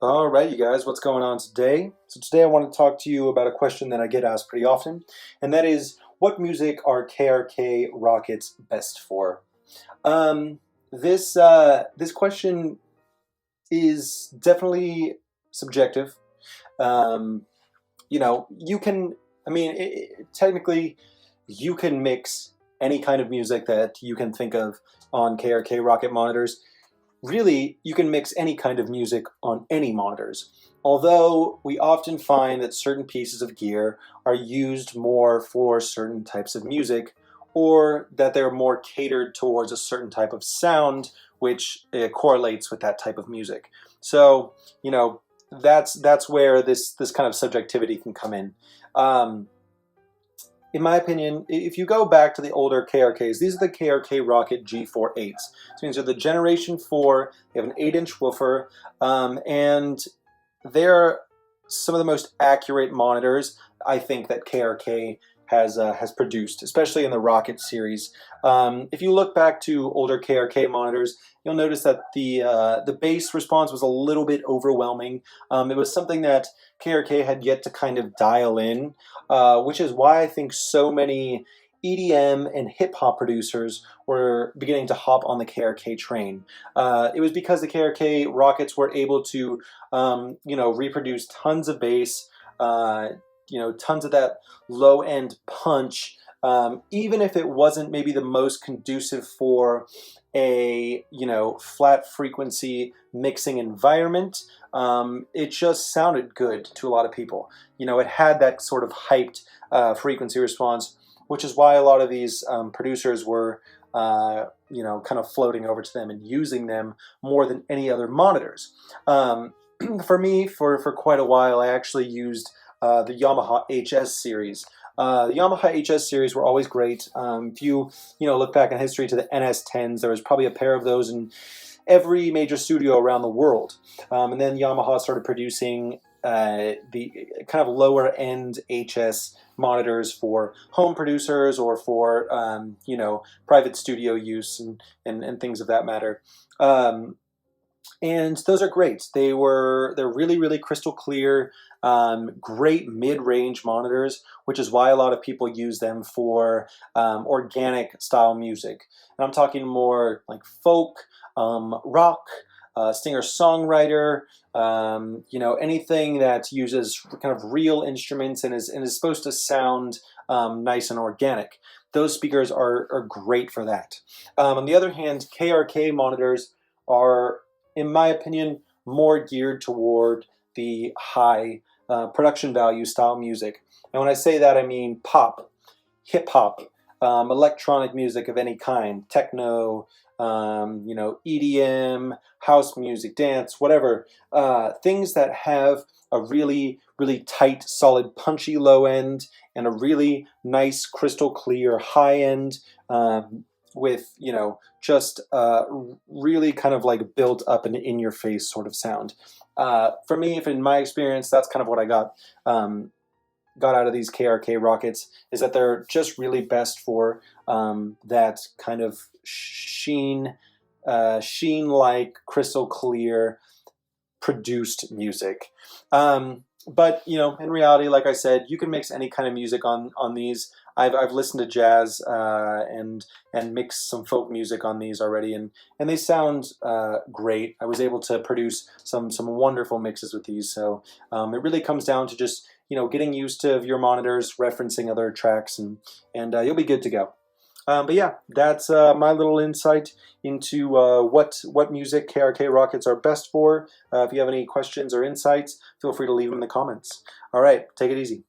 All right, you guys, what's going on today? So today I want to talk to you about a question that I get asked pretty often, and that is, what music are KRK Rokits best for? This question is definitely subjective. Um, you can, technically, you can mix any kind of music that you can think of on KRK Rokit monitors. Really, you can mix any kind of music on any monitors, although we often find that certain pieces of gear are used more for certain types of music, or that they're more catered towards a certain type of sound, which correlates with that type of music. So, that's where this kind of subjectivity can come in. Um, in my opinion, if you go back to the older KRKs, these are the KRK Rokit G4 8s. So these are the Generation 4, they have an 8-inch woofer, and they're some of the most accurate monitors I think that KRK has produced, especially in the Rokit series. If you look back to older KRK monitors, you'll notice that the bass response was a little bit overwhelming. It was something that KRK had yet to kind of dial in, which is why I think so many EDM and hip hop producers were beginning to hop on the KRK train. It was because the KRK Rokits were able to, reproduce tons of bass, tons of that low-end punch, even if it wasn't maybe the most conducive for a flat frequency mixing environment. It just sounded good to a lot of people. It had that sort of hyped frequency response, which is why a lot of these producers were kind of floating over to them and using them more than any other monitors. For me, for quite a while, I actually used the Yamaha HS series. The Yamaha HS series were always great. If you look back in history to the NS10s, there was probably a pair of those in every major studio around the world. And then Yamaha started producing the kind of lower end HS monitors for home producers or for private studio use and things of that matter. And those are great. They're really, really crystal clear, great mid-range monitors, which is why a lot of people use them for organic style music. And I'm talking more like folk, rock, singer-songwriter, anything that uses kind of real instruments and is supposed to sound nice and organic. Those speakers are great for that. On the other hand, KRK monitors are, in my opinion, more geared toward the high production value style music. And when I say that, I mean pop, hip hop, electronic music of any kind, techno, EDM, house music, dance, whatever. Things that have a really, really tight, solid, punchy low end and a really nice, crystal clear high end. With just really kind of like built up and in your face sort of sound. For me, if in my experience, that's kind of what I got out of these KRK Rokits, is that they're just really best for that kind of sheen-like, crystal clear produced music. But in reality, like I said, you can mix any kind of music on these. I've listened to jazz and mixed some folk music on these already, and they sound great. I was able to produce some wonderful mixes with these. So it really comes down to just getting used to your monitors, referencing other tracks, and you'll be good to go. But yeah, that's my little insight into what music KRK Rokits are best for. If you have any questions or insights, feel free to leave them in the comments. All right, take it easy.